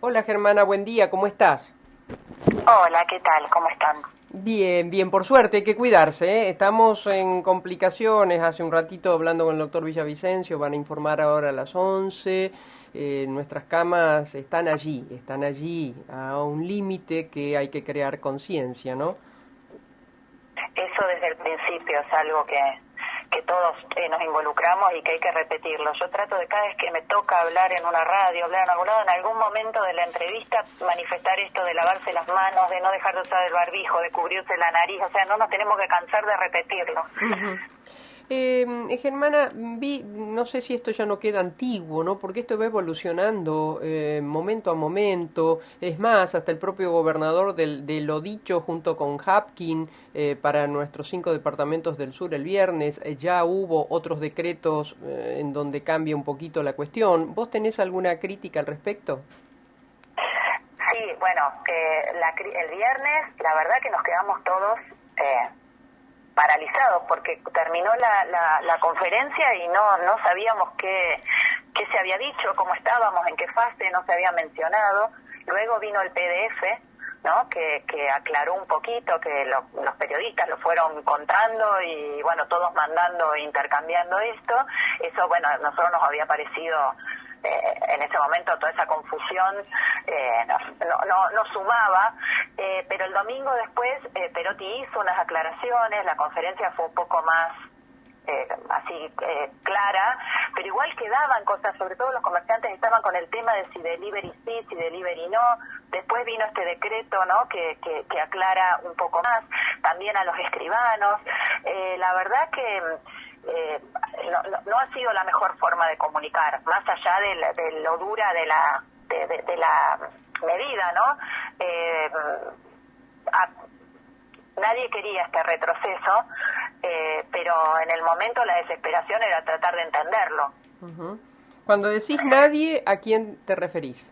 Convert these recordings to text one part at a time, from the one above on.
Hola Germana, buen día, ¿cómo estás? Hola, ¿qué tal? ¿Cómo están? Bien, bien, por suerte, hay que cuidarse, ¿eh? Estamos en complicaciones, hace un ratito hablando con el doctor Villavicencio, van a informar ahora a las 11, nuestras camas están allí a un límite que hay que crear conciencia, ¿no? Eso desde el principio es algo que todos nos involucramos y que hay que repetirlo. Yo trato de cada vez que me toca hablar en una radio, hablar en algún lado, en algún momento de la entrevista, manifestar esto de lavarse las manos, de no dejar de usar el barbijo, de cubrirse la nariz, o sea, no nos tenemos que cansar de repetirlo. Uh-huh. Germana, no sé si esto ya no queda antiguo, ¿no? Porque esto va evolucionando momento a momento. Es más, hasta el propio gobernador de lo dicho junto con Hapkin para nuestros 5 departamentos del sur el viernes, ya hubo otros decretos en donde cambia un poquito la cuestión. ¿Vos tenés alguna crítica al respecto? Sí, bueno, el viernes la verdad que nos quedamos todos paralizados porque terminó la conferencia y no sabíamos qué se había dicho, cómo estábamos, en qué fase, no se había mencionado. Luego vino el PDF, ¿no? que aclaró un poquito, que los periodistas lo fueron contando y bueno, todos mandando, intercambiando esto. Eso, bueno, a nosotros nos había parecido en ese momento toda esa confusión no sumaba, pero el domingo después Perotti hizo unas aclaraciones, la conferencia fue un poco más clara, pero igual quedaban cosas, sobre todo los comerciantes estaban con el tema de si delivery sí, si delivery no. Después vino este decreto, ¿no? que aclara un poco más, también a los escribanos. La verdad que no ha sido la mejor forma de comunicar, más allá de lo dura de la medida, ¿no? Nadie quería este retroceso, pero en el momento la desesperación era tratar de entenderlo. Uh-huh. Cuando decís nadie, ¿a quién te referís?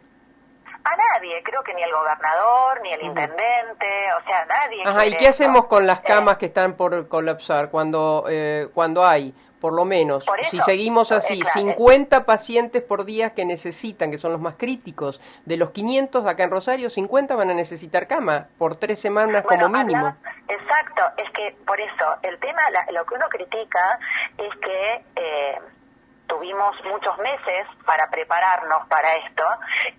A nadie, creo que ni el gobernador, ni el intendente, o sea, nadie. Ajá, ¿y qué hacemos con las camas que están por colapsar cuando hay, por lo menos, por si eso, seguimos así, claro, 50 pacientes por día que necesitan, que son los más críticos, de los 500 acá en Rosario, 50 van a necesitar cama por 3 semanas como mínimo? Exacto, es que por eso, el tema, lo que uno critica es que tuvimos muchos meses para prepararnos para esto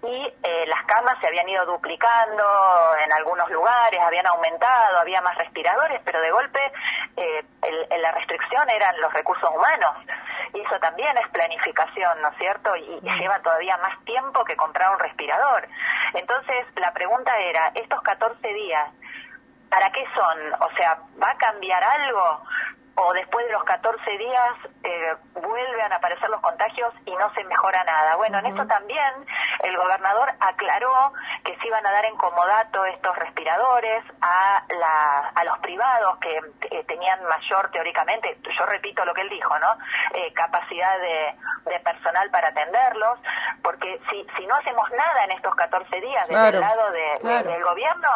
y las camas se habían ido duplicando en algunos lugares, habían aumentado, había más respiradores, pero de golpe la restricción eran los recursos humanos y eso también es planificación, ¿no es cierto? Y lleva todavía más tiempo que comprar un respirador. Entonces la pregunta era, estos 14 días, ¿para qué son? O sea, ¿va a cambiar algo? ¿O después de los 14 días vuelven a aparecer los contagios y no se mejora nada? Bueno, en esto también el gobernador aclaró que se iban a dar en comodato estos respiradores a los privados que tenían mayor, teóricamente, yo repito lo que él dijo, ¿no? Capacidad de personal para atenderlos, porque si no hacemos nada en estos 14 días desde el lado del gobierno,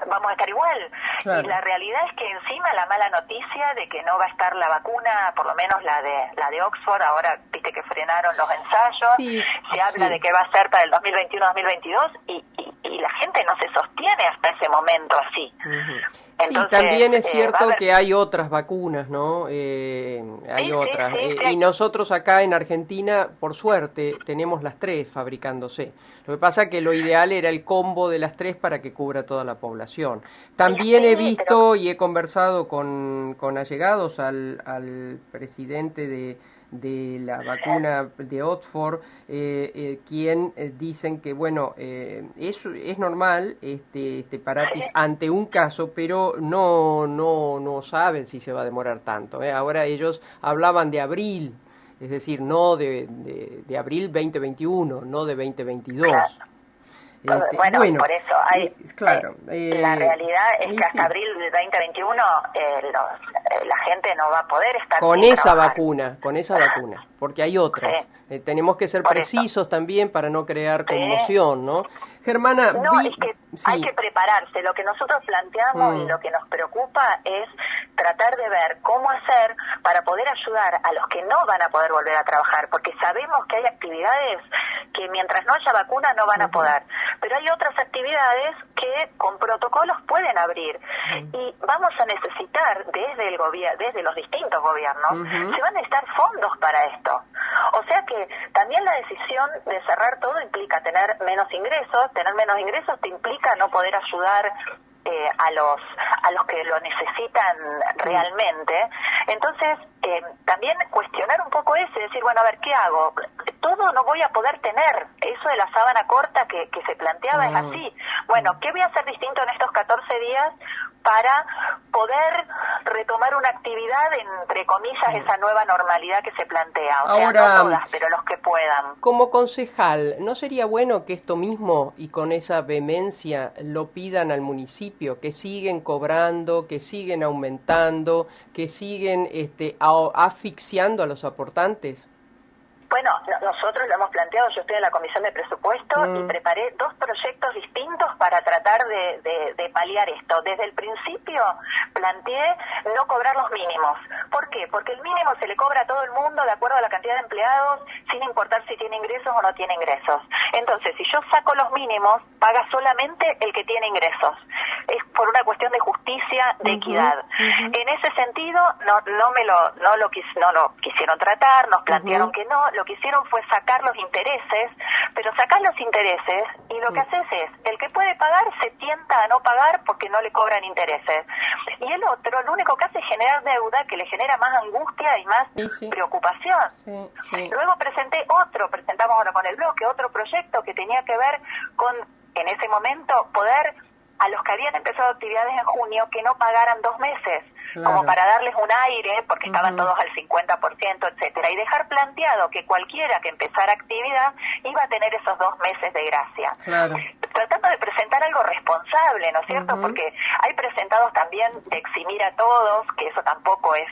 vamos a estar igual. Claro. Y la realidad es que encima la mala noticia de que no va a estar la vacuna, por lo menos la de Oxford, ahora viste que frenaron los ensayos, se habla de que va a ser para el 2021-2022 y la gente no se sostiene hasta ese momento así. Uh-huh. Entonces, también es cierto que hay otras vacunas, ¿no? Hay otras. Y nosotros acá en Argentina, por suerte, tenemos las 3 fabricándose. Lo que pasa es que lo ideal era el combo de las 3 para que cubra toda la población. También he visto y he conversado con allegados al presidente de la vacuna de Oxford, quien dicen que bueno, es normal este paratis ante un caso, pero no saben si se va a demorar tanto. Ahora ellos hablaban de abril, es decir, no de abril 2021, no de 2022. Claro. Bueno, por eso hay, claro, la realidad es que hasta abril del 2021 la gente no va a poder estar con sin esa trabajar. vacuna, porque hay otras. Sí. Tenemos que ser Por precisos también para no crear Sí. conmoción, ¿no? Germana, No, es que hay sí. que prepararse. Lo que nosotros planteamos y lo que nos preocupa es tratar de ver cómo hacer para poder ayudar a los que no van a poder volver a trabajar, porque sabemos que hay actividades que mientras no haya vacuna no van a poder, pero hay otras actividades que con protocolos pueden abrir y vamos a necesitar desde el gobierno, desde los distintos gobiernos, se van a necesitar fondos para esto. O sea que también la decisión de cerrar todo implica tener menos ingresos te implica no poder ayudar a los que lo necesitan realmente. Entonces, también cuestionar un poco eso y decir, bueno, a ver, ¿qué hago? Todo no voy a poder tener. Eso de la sábana corta que se planteaba es así. Bueno, ¿qué voy a hacer distinto en estos 14 días para poder retomar una actividad, entre comillas, esa nueva normalidad que se plantea? O sea, Ahora, no todas, pero los que puedan. Como concejal, ¿no sería bueno que esto mismo y con esa vehemencia lo pidan al municipio, que siguen cobrando, que siguen aumentando, que siguen asfixiando a los aportantes? Bueno, nosotros lo hemos planteado, yo estoy en la Comisión de Presupuesto y preparé 2 proyectos distintos para tratar de paliar esto. Desde el principio planteé no cobrar los mínimos. ¿Por qué? Porque el mínimo se le cobra a todo el mundo de acuerdo a la cantidad de empleados, sin importar si tiene ingresos o no tiene ingresos. Entonces, si yo saco los mínimos, paga solamente el que tiene ingresos. Es por una cuestión de justicia, de equidad. En ese sentido, no lo quisieron tratar, nos plantearon que no. Lo que hicieron fue sacar los intereses, pero sacás los intereses y lo que haces es, el que puede pagar se tienta a no pagar porque no le cobran intereses. Y el otro, lo único que hace es generar deuda que le genera más angustia y más preocupación. Luego presentamos ahora con el bloque, otro proyecto que tenía que ver con, en ese momento, poder a los que habían empezado actividades en junio que no pagaran 2 meses, como para darles un aire, porque estaban todos al 50%, etcétera, y dejar planteado que cualquiera que empezara actividad iba a tener esos 2 meses de gracia. Tratando de presentar algo responsable, ¿no es cierto? Porque hay presentados también de eximir a todos, que eso tampoco es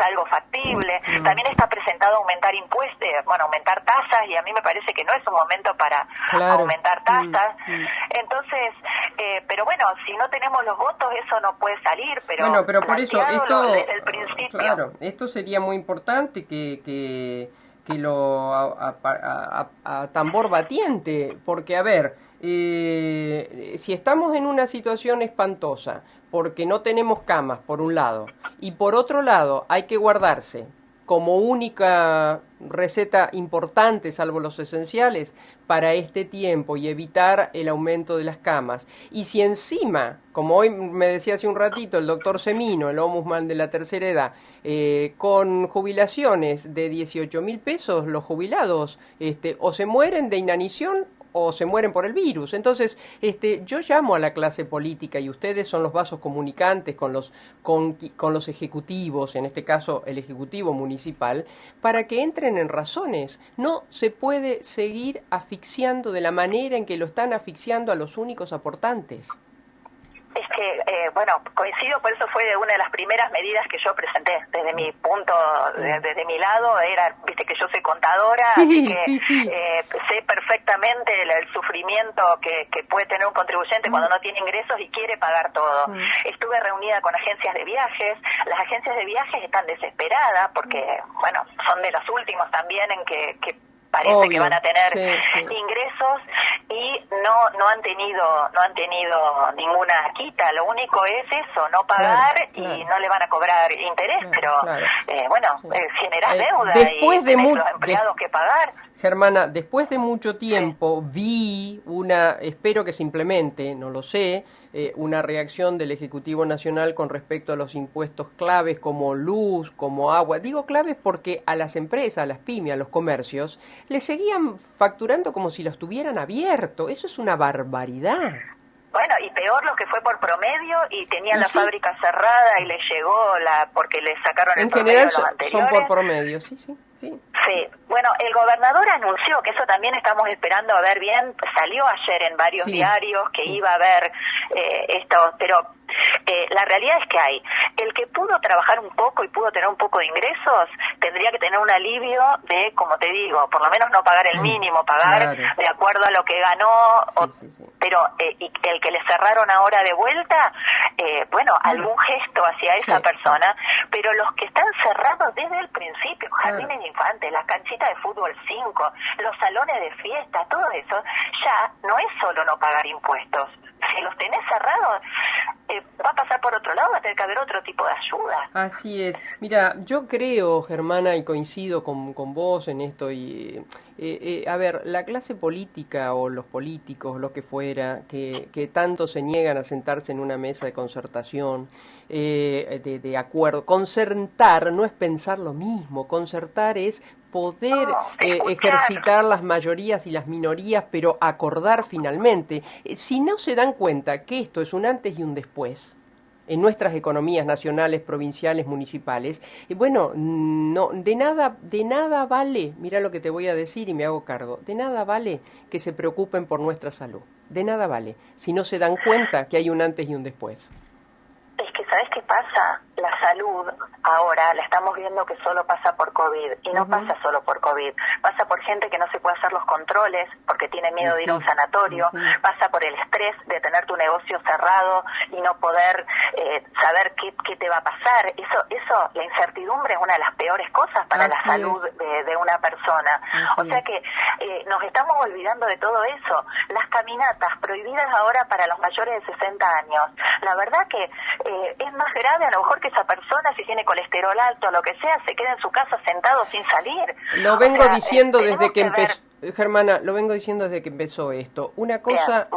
algo factible. También está presentado aumentar impuestos, aumentar tasas, y a mí me parece que no es un momento para aumentar tasas. Entonces, pero bueno, si no tenemos los votos, eso no puede salir, pero por eso, esto, desde el principio. Esto sería muy importante que lo a tambor batiente, porque a ver, si estamos en una situación espantosa, porque no tenemos camas, por un lado, y por otro lado hay que guardarse como única receta importante, salvo los esenciales, para este tiempo y evitar el aumento de las camas. Y si encima, como hoy me decía hace un ratito el doctor Semino, el ombudsman de la tercera edad, con jubilaciones de 18.000 pesos, los jubilados o se mueren de inanición o se mueren por el virus. Entonces, yo llamo a la clase política, y ustedes son los vasos comunicantes con los ejecutivos, en este caso el ejecutivo municipal, para que entren en razones. No se puede seguir asfixiando de la manera en que lo están asfixiando a los únicos aportantes. Es que, coincido, por eso fue una de las primeras medidas que yo presenté. Desde mi punto, desde mi lado, viste que yo soy contadora, así que sé perfectamente el sufrimiento que puede tener un contribuyente cuando no tiene ingresos y quiere pagar todo. Estuve reunida con agencias de viajes. Las agencias de viajes están desesperadas porque, son de los últimos también en que parece que van a tener ingresos y no han tenido ninguna quita. Lo único es eso, no pagar y no le van a cobrar interés, pero generás deuda y tenés los empleados que pagar. Germana, después de mucho tiempo vi espero que se implemente, no lo sé, una reacción del Ejecutivo Nacional con respecto a los impuestos claves como luz, como agua. Digo claves porque a las empresas, a las pymes, a los comercios, les seguían facturando como si los tuvieran abierto. Eso es una barbaridad. Bueno, y peor los que fue por promedio y tenían la fábrica cerrada y les llegó porque les sacaron el promedio de los anteriores. Son por promedio, sí. Bueno, el gobernador anunció, que eso también estamos esperando a ver bien, salió ayer en varios diarios que iba a haber esto, pero la realidad es que hay. El que pudo trabajar un poco y pudo tener un poco de ingresos, tendría que tener un alivio de, como te digo, por lo menos no pagar el mínimo, pagar de acuerdo a lo que ganó, pero y el que le cerraron ahora de vuelta, bueno, algún gesto hacia esa persona, pero los que están cerrados desde el principio, jardines de infantes, las canchitas de fútbol 5, los salones de fiesta, todo eso, ya no es solo no pagar impuestos. Si los tenés cerrados, va a pasar por otro lado, va a tener que haber otro tipo de ayuda. Así es. Mira, yo creo, Germana, y coincido con vos en esto, y a ver, la clase política o los políticos, lo que fuera, que tanto se niegan a sentarse en una mesa de concertación, de acuerdo. Concertar no es pensar lo mismo, concertar es poder ejercitar las mayorías y las minorías, pero acordar finalmente. Si no se dan cuenta que esto es un antes y un después en nuestras economías nacionales, provinciales, municipales, bueno, no, de nada vale, mira lo que te voy a decir y me hago cargo, de nada vale que se preocupen por nuestra salud, de nada vale, si no se dan cuenta que hay un antes y un después. Es que, ¿sabes qué pasa? La salud ahora la estamos viendo que solo pasa por COVID, y no pasa solo por COVID, pasa por gente que no se puede hacer los controles porque tiene miedo de ir a un sanatorio, pasa por el estrés de tener tu negocio cerrado y no poder saber qué te va a pasar. Eso, la incertidumbre es una de las peores cosas para la salud de una persona. O sea que nos estamos olvidando de todo eso. Las caminatas prohibidas ahora para los mayores de 60 años, la verdad que es más grave a lo mejor que esa persona, si tiene colesterol alto o lo que sea, se queda en su casa sentado sin salir. Lo vengo diciendo desde que empezó. Germana, lo vengo diciendo desde que empezó esto. Una cosa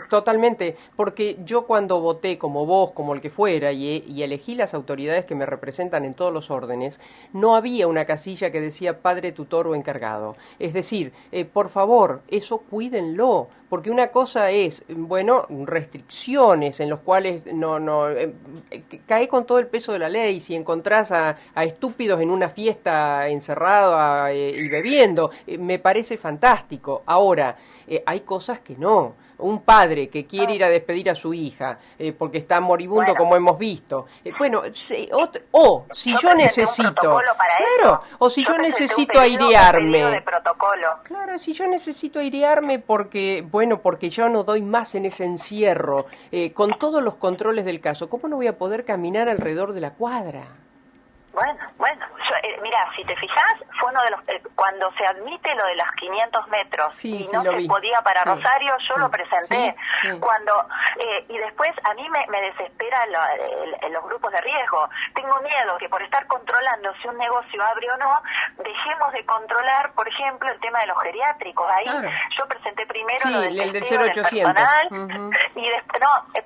totalmente, porque yo cuando voté como vos, como el que fuera, y elegí las autoridades que me representan en todos los órdenes, no había una casilla que decía padre, tutor o encargado. Es decir, por favor, eso cuídenlo, porque una cosa es, bueno, restricciones en los cuales cae con todo el peso de la ley. Si encontrás a estúpidos en una fiesta encerrado y bebiendo, me parece fantástico. Ahora, hay cosas que no. Un padre que quiere ir a despedir a su hija porque está moribundo, como hemos visto. Si yo necesito, o si yo necesito airearme. Claro, si yo necesito airearme porque yo no doy más en ese encierro, con todos los controles del caso, ¿cómo no voy a poder caminar alrededor de la cuadra? Bueno, mira, si te fijas, fue uno de los cuando se admite lo de los 500 metros y no se podía para Rosario, yo lo presenté. Cuando y después a mí me desespera los grupos de riesgo. Tengo miedo que por estar controlando si un negocio abre o no, dejemos de controlar, por ejemplo, el tema de los geriátricos. Ahí yo presenté primero lo del testeo del personal y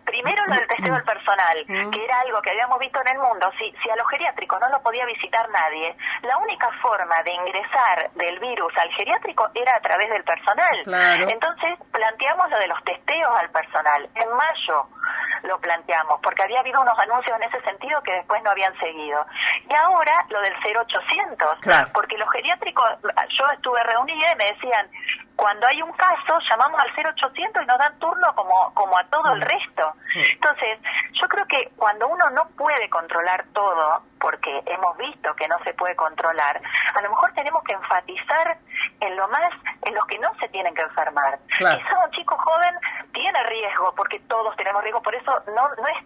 primero lo del testeo del personal, que era algo que habíamos visto en el mundo. Si a los geriátricos no lo podía visitar nadie, la única forma de ingresar del virus al geriátrico era a través del personal. Entonces planteamos lo de los testeos al personal. En mayo lo planteamos, porque había habido unos anuncios en ese sentido que después no habían seguido. Y ahora lo del 0800, porque los geriátricos, yo estuve reunida y me decían, cuando hay un caso, llamamos al 0800 y nos dan turno como a todo el resto. Entonces, yo creo que cuando uno no puede controlar todo, porque hemos visto que no se puede controlar, a lo mejor tenemos que enfatizar en los que no se tienen que enfermar. Quizá un chico joven tiene riesgo, porque todos tenemos riesgo, por eso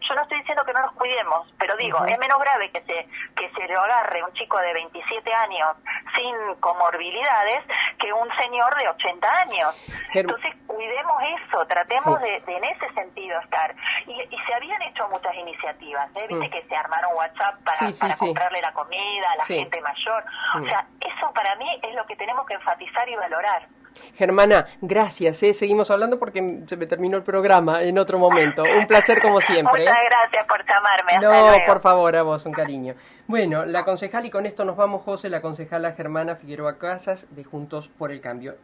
yo no estoy diciendo que no nos cuidemos, pero digo, es menos grave que se lo agarre un chico de 27 años sin comorbilidades que un señor de 80 años. Entonces, cuidemos eso, tratemos de en ese sentido estar. Y se habían hecho muchas iniciativas, viste que se armaron WhatsApp para comprarle la comida a la gente mayor. O sea, eso para mí es lo que tenemos que enfatizar y valorar. Germana, gracias, seguimos hablando porque se me terminó el programa en otro momento. Un placer como siempre. Muchas gracias por llamarme. Hasta luego. Por favor, a vos, un cariño. Bueno, la concejal, y con esto nos vamos, José, la concejala Germana Figueroa Casas de Juntos por el Cambio.